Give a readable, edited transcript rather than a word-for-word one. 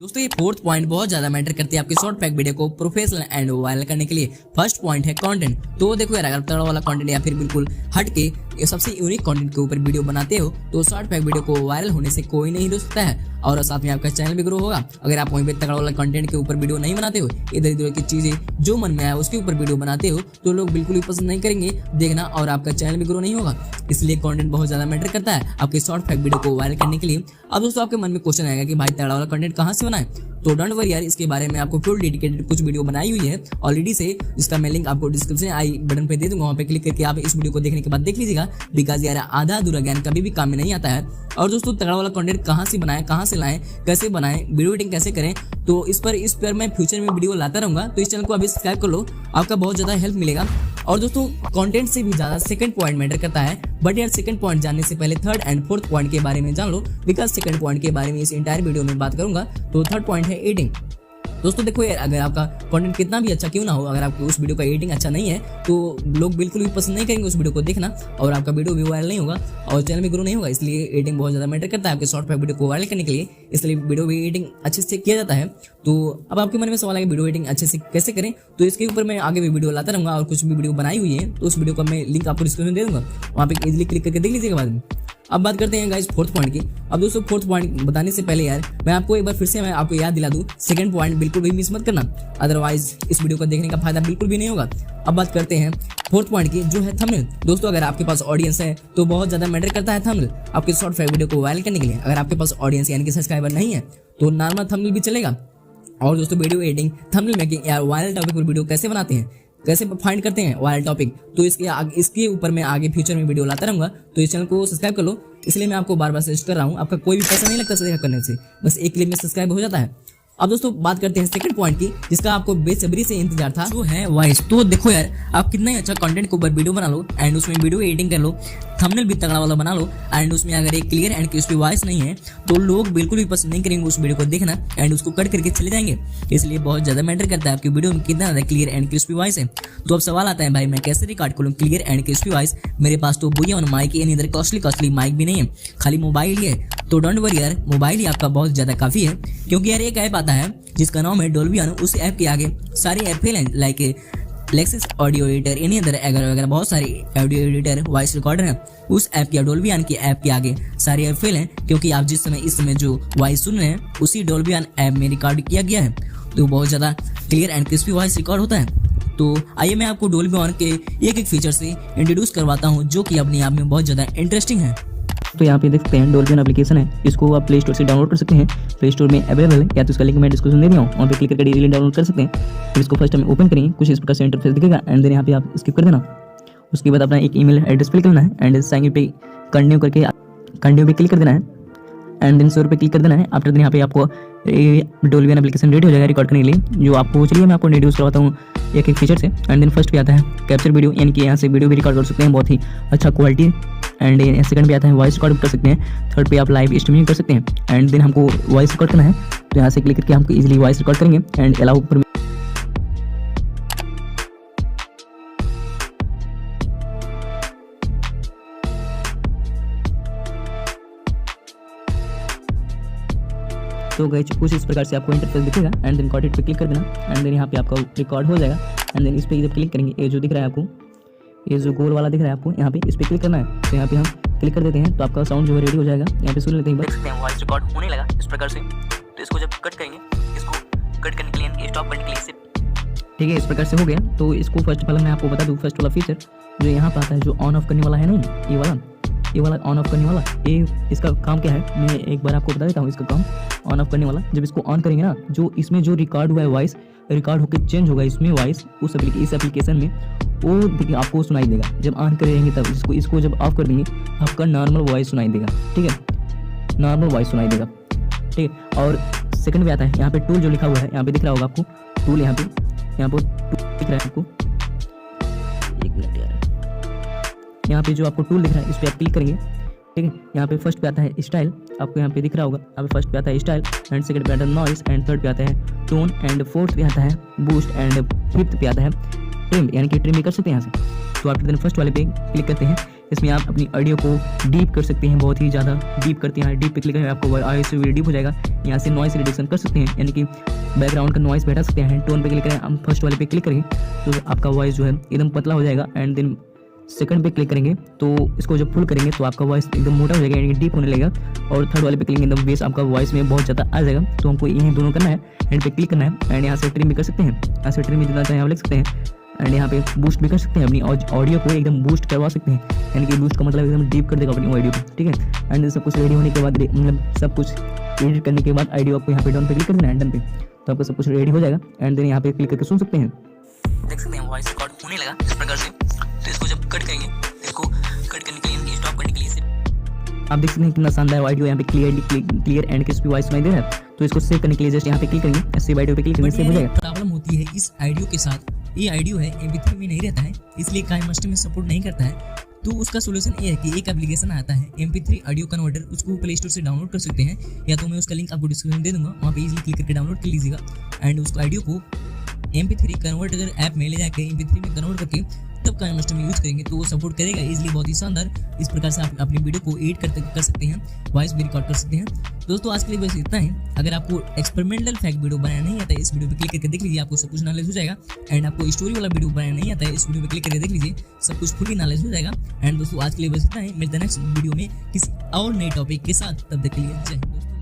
दोस्तों ये fourth point बहुत ज्यादा मैटर करती है आपके शॉर्ट पैक वीडियो को प्रोफेशनल एंड वायरल करने के लिए। फर्स्ट पॉइंट है कंटेंट। तो देखो यार, अगर तगड़ा वाला कंटेंट या फिर बिल्कुल हट के सबसे यूनिक कंटेंट के ऊपर वीडियो बनाते हो तो शॉर्ट पैक वीडियो को वायरल होने से कोई नहीं रोक सकता है और साथ में आपका चैनल भी ग्रो होगा। अगर आप वहीं पे तगड़ा वाला कंटेंट के ऊपर वीडियो नहीं बनाते हो, इधर उधर की चीजें जो मन में आए उसके ऊपर वीडियो बनाते हो तो लोग बिल्कुल भी पसंद नहीं करेंगे देखना और आपका चैनल भी ग्रो नहीं होगा। इसलिए कंटेंट बहुत ज्यादा मैटर करता है आपके शॉर्ट पैक वीडियो को वायरल करने के लिए। अब दोस्तों आपके मन में क्वेश्चन आएगा कि भाई तगड़ा वाला कंटेंट कहाँ से बनाए, तो डोंट वरी यार, इसके बारे में आपको फुल डेडिकेटेड कुछ वीडियो बनाई हुई है ऑलरेडी से, जिसका मैं लिंक आपको डिस्क्रिप्शन आई बटन पे दे दूंगा। वहाँ पे क्लिक करके आप इस वीडियो को देखने के बाद देख लीजिएगा, बिकॉज यार आधा अधूरा ज्ञान कभी भी काम में नहीं आता है। और दोस्तों तगड़ा वाला कंटेंट कहाँ से बनाएं, कहाँ से लाएं, कैसे बनाएं, वीडियो एडिटिंग कैसे करें, तो इस पर मैं फ्यूचर में वीडियो लाता रहूंगा। तो इस चैनल को अभी सब्सक्राइब कर लो, आपका बहुत ज्यादा हेल्प मिलेगा। और दोस्तों कंटेंट से भी ज्यादा सेकंड पॉइंट मैटर करता है, बट यार सेकंड पॉइंट जानने से पहले थर्ड एंड फोर्थ पॉइंट के बारे में जान लो, बिकॉज सेकंड पॉइंट के बारे में इस इंटायर वीडियो में बात करूंगा। तो थर्ड पॉइंट है एडिटिंग। दोस्तों देखो यार, अगर आपका कंटेंट कितना भी अच्छा क्यों ना हो, अगर आपको उस वीडियो का एडिटिंग अच्छा नहीं है तो लोग बिल्कुल भी पसंद नहीं करेंगे उस वीडियो को देखना और आपका वीडियो भी वायरल नहीं होगा और चैनल भी ग्रो नहीं होगा। इसलिए एडिटिंग बहुत ज्यादा मैटर करता है आपके शॉर्ट पैक वीडियो को वायरल करने के लिए, इसलिए वीडियो भी एडिटिंग अच्छे से किया जाता है। तो अब आपके मन में सवाल है कि वीडियो एडिटिंग अच्छे से कैसे करें, तो इसके ऊपर मैं आगे भी वीडियो लाता रहूंगा और कुछ भी वीडियो बनाई हुई है तो उस वीडियो का मैं लिंक आपको डिस्क्रिप्शन दे दूंगा, वहाँ पे इजीली क्लिक करके देख लीजिएगा बाद में। अब बात करते हैं गाइस फोर्थ पॉइंट की। अब दोस्तों फोर्थ पॉइंट बताने से पहले यार मैं आपको एक बार फिर से मैं आपको याद दिला दूं, सेकंड पॉइंट बिल्कुल भी मिस मत करना, अदरवाइज इस वीडियो को देखने का फायदा बिल्कुल भी नहीं होगा। अब बात करते हैं फोर्थ पॉइंट की, जो है थंबनेल। दोस्तों अगर आपके पास ऑडियंस है तो बहुत ज्यादा मैटर करता है थंबनेल आपके शॉर्ट फैक्ट वीडियो को वायरल करने के लिए। अगर आपके पास ऑडियंस यानी कि सब्सक्राइबर नहीं है तो नॉर्मल थंबनेल भी चलेगा। और दोस्तों वीडियो एडिटिंग, थंबनेल मेकिंग या वायरल टॉपिक पर वीडियो कैसे बनाते हैं, कैसे फाइंड करते हैं वायरल टॉपिक, तो इसके ऊपर मैं आगे फ्यूचर में वीडियो लाता रहूंगा। तो इस चैनल को सब्सक्राइब कर लो, इसलिए मैं आपको बार बार सजेस्ट कर रहा हूँ। आपका कोई भी पैसा नहीं लगता सब्सक्राइब करने से, बस एक क्लिक में सब्सक्राइब हो जाता है। अब दोस्तों बात करते हैं सेकंड पॉइंट की, जिसका आपको बेसब्री से इंतजार था, जो है वॉइस। तो देखो यार, आप कितना ही अच्छा कंटेंट के ऊपर वीडियो बना लो एंड उसमें वीडियो एडिटिंग कर लो, थंबनेल भी तगड़ा वाला बना लो एंड उसमें अगर एक क्लियर एंड क्रिस्पी वॉइस नहीं है तो लोग बिल्कुल भी पसंद नहीं करेंगे उस वीडियो को देखना एंड उसको कट करके चले जाएंगे। इसलिए बहुत ज्यादा मैटर करता है आपकी वीडियो में कितना ज्यादा क्लियर एंड क्रिस्पी वॉइस है। तो अब सवाल आता है भाई मैं कैसे रिकॉर्ड करूँ क्लियर एंड क्रिस्पी वॉइस, मेरे पास तो बुया और माइक एंड इधर कॉस्टली माइक भी नहीं है, खाली मोबाइल ही है। तो डोंट वरी यार, मोबाइल ही आपका बहुत ज्यादा काफी है, क्योंकि यार एक ऐप आता है जिसका नाम है डोल्बी ऑन। उस ऐप के आगे सारी ऐप फेल हैं, लाइक लेक्सिस ऑडियो एडिटर, इन्हीं अंदर वगैरह बहुत सारी ऑडियो एडिटर, वॉइस रिकॉर्डर है। उस ऐप की डोल्बी ऑन की ऐप के आगे सारी ऐप फेल हैं, क्योंकि आप जिस समय इस समय जो वॉइस सुन रहे हैं उसी डोल्बी ऑन ऐप में रिकॉर्ड किया गया है, तो बहुत ज्यादा clear and crispy voice record होता है। तो आइए मैं आपको डोल्बी ऑन के एक फीचर से इंट्रोड्यूस करवाता हूँ, जो कि अपने आप में बहुत ज्यादा इंटरेस्टिंग है। तो यहाँ पे देख सकते हैं डोल्बी ऑन एप्लीकेशन है, इसको आप प्ले स्टोर से डाउनलोड कर सकते हैं। प्ले स्टोर में अवेलेबल है, या तो इसका लिंक मैं डिस्क्रिप्शन दे दिया हूँ, वहाँ पे क्लिक करके इजीली डाउनलोड कर सकते हैं। तो इसको फर्स्ट टाइम ओपन करेंगे, कुछ इस प्रकार से इंटरफेस दिखेगा एंड देन यहाँ पे आप स्किप कर देना। उसके बाद अपना एक ईमेल एड्रेस फिल करना है एंड साइन पे कंटिन्यू पे क्लिक कर देना है एंड देन 100 पे क्लिक कर देना है। आफ्टर देन यहाँ पे आपको डोल्बी ऑन एप्लीकेशन रेडी हो जाएगा रिकॉर्ड करने के लिए, जो आपको चलिए मैं आपको इंट्रोड्यूस करवाता हूँ एक फीचर से। एंड देन फर्स्ट पे आता है कैप्चर वीडियो, यानी कि यहाँ से वीडियो भी रिकॉर्ड कर सकते हैं बहुत ही अच्छा क्वालिटी। एंड सेकंड पे आता है वॉइस रिकॉर्ड कर सकते हैं। थर्ड पे आप लाइव स्ट्रीमिंग कर सकते हैं एंड देन हमको वॉइस रिकॉर्ड करना है, तो यहाँ से क्लिक करके हमको इजीली वॉइस रिकॉर्ड करेंगे एंड अलाउ पर। तो गाइस कुछ इस प्रकार से आपको इंटरफेस दिखेगा एंड देन कॉट इट पे क्लिक कर देना एंड देन यहाँ पे आपका रिकॉर्ड हो जाएगा। एंड देन इस पे जब क्लिक करेंगे, ये जो दिख रहा है आपको, ये जो गोल वाला दिख रहा है आपको, यहाँ पे इस पे क्लिक करना है। तो यहाँ पे हम क्लिक कर देते हैं तो आपका साउंड जो है रेडी हो जाएगा। यहाँ पे सुन लेते हैं, देख सकते हैं वॉइस रिकॉर्ड होने लगा इस प्रकार से। तो इसको जब कट करेंगे, इसको कट करने के लिए स्टॉप करने के लिए इसे, ठीक है, इस प्रकार से हो गया। तो इसको फर्स्ट वाला मैं आपको बता दूँ, फर्स्ट वाला फीचर जो यहाँ पे आता है, जो ऑन ऑफ करने वाला है ना, ये वाला ऑन ऑफ करने वाला, ये इसका काम क्या है मैं एक बार आपको बता देता हूँ। इसका काम ऑन ऑफ करने वाला, जब इसको ऑन करेंगे ना, जो इसमें जो रिकॉर्ड हुआ है वॉइस रिकॉर्ड होकर चेंज होगा इसमें वॉइस, इस एप्लीकेशन में वो देखिए आपको सुनाई देगा। जब ऑन करेंगे तब इसको जब ऑफ कर देंगे आपका नॉर्मल वॉइस सुनाई देगा, ठीक है, नॉर्मल वॉइस सुनाई देगा, ठीक है। और सेकंड में आता है यहाँ पे टूल जो लिखा हुआ है, यहाँ पे दिख रहा होगा आपको टूल, यहाँ पे टूल दिख रहा है आपको, एक मिनट यार, यहाँ पे जो आपको टूल दिख रहा है इस पर आप क्लिक करेंगे, ठीक है। यहाँ पे फर्स्ट पे आता है स्टाइल, आपको यहाँ पे दिख रहा होगा, यहाँ पे फर्स्ट पे आता है स्टाइल एंड सेकंड पे आता है नॉइस एंड थर्ड पे आता है टोन एंड फोर्थ पे आता है बूस्ट एंड फिफ्थ पे आता है ट्रिम, यानी कि ट्रिम भी कर सकते हैं यहाँ से। तो आप देन फर्स्ट वाले पे क्लिक करते हैं, इसमें आप अपनी ऑडियो को डीप कर सकते हैं, बहुत ही ज़्यादा डीप करते हैं। डीप पे क्लिक करेंगे आपको ऑडियो से डीप हो जाएगा। यहाँ से नॉइस रिडक्शन कर सकते हैं, यानी कि बैकग्राउंड का नॉइस बैठा सकते हैं। टोन पे क्लिक करें, हम फर्स्ट वाले पे क्लिक करेंगे तो आपका वॉइस जो है एकदम पतला हो जाएगा। एंड देन सेकंड पे क्लिक करेंगे तो इसको जब फुल करेंगे तो आपका वॉइस एकदम मोटा हो जाएगा, यानी कि डीप होने लगेगा। और थर्ड वाले पे क्लिक एकदम बेस आपका वॉइस में बहुत ज़्यादा आ जाएगा। तो हमको यही दोनों करना है, एंड पे क्लिक करना है। एंड यहाँ से ट्रिम भी कर सकते हैं, यहाँ से ट्रिम भी जितना चाहे आप लिख सकते हैं। एंड यहाँ पे बूस्ट भी कर सकते हैं, अपनी ऑडियो को एकदम बूस्ट करवा सकते हैं, यानी कि बूस्ट का मतलब एकदम डीप कर देगा अपनी ऑडियो को, ठीक है। एंड सब कुछ रेडी होने के बाद, मतलब सब कुछ एडिट करने के बाद ऑडियो आपको यहाँ पे डाउन पे क्लिक कर देना है, डन पे, तो आपका सब कुछ रेडी हो जाएगा। एंड देन यहाँ पे क्लिक करके सुन सकते हैं, देख सकते हैं वॉइस रिकॉर्ड होने लगा इस प्रकार से। तो इसको जब कट करेंगे, इसको कट करने के लिए, स्टॉप करने के लिए आप देख सकते हैं कितना शानदार ऑडियो यहाँ पे क्लियर एंड क्रिस्पी वॉइस सुनाई दे रहा है। तो इसको सेव करने के लिए जस्ट यहाँ पे क्लिक करेंगे, सेव ऑडियो पे क्लिक करेंगे, सेव हो जाएगा। प्रॉब्लम होती है इस ऑडियो के साथ, ये ऑडियो है MP3 में नहीं रहता है, इसलिए काइनमास्टर में सपोर्ट नहीं करता है। तो उसका सोल्यूशन ये है कि एक एप्लीकेशन आता है MP3 ऑडियो कन्वर्टर, उसको प्ले स्टोर से डाउनलोड कर सकते हैं, या तो मैं उसका लिंक आपको डिस्क्रिप्शन में दे दूंगा, वहाँ पे इजीली क्लिक करके डाउनलोड कर लीजिएगा। एंड उसको ऑडियो को MP3 कन्वर्ट अगर ऐप में ले जाकर MP3 में कन्वर्ट करके तब काइनमास्टर में यूज करेंगे तो वो सपोर्ट करेगा इजीली, बहुत ही शानदार। इस प्रकार से आप अपनी वीडियो को एडिट कर सकते हैं, वॉइस भी रिकॉर्ड कर सकते हैं। दोस्तों आज के लिए बस इतना ही। अगर आपको एक्सपेरिमेंटल फैक्ट वीडियो बनाना नहीं आता है, इस वीडियो पे क्लिक करके देख लीजिए, आपको सब कुछ नॉलेज हो जाएगा। एंड आपको स्टोरी वाला वीडियो बनाना नहीं आता है, इस वीडियो पे क्लिक करके देख लीजिए, सब कुछ फुली नॉलेज हो जाएगा। एंड दोस्तों आज के लिए बस इतना ही, मिलते हैं नेक्स्ट वीडियो में किसी और नए टॉपिक के साथ, तब तक के लिए जय।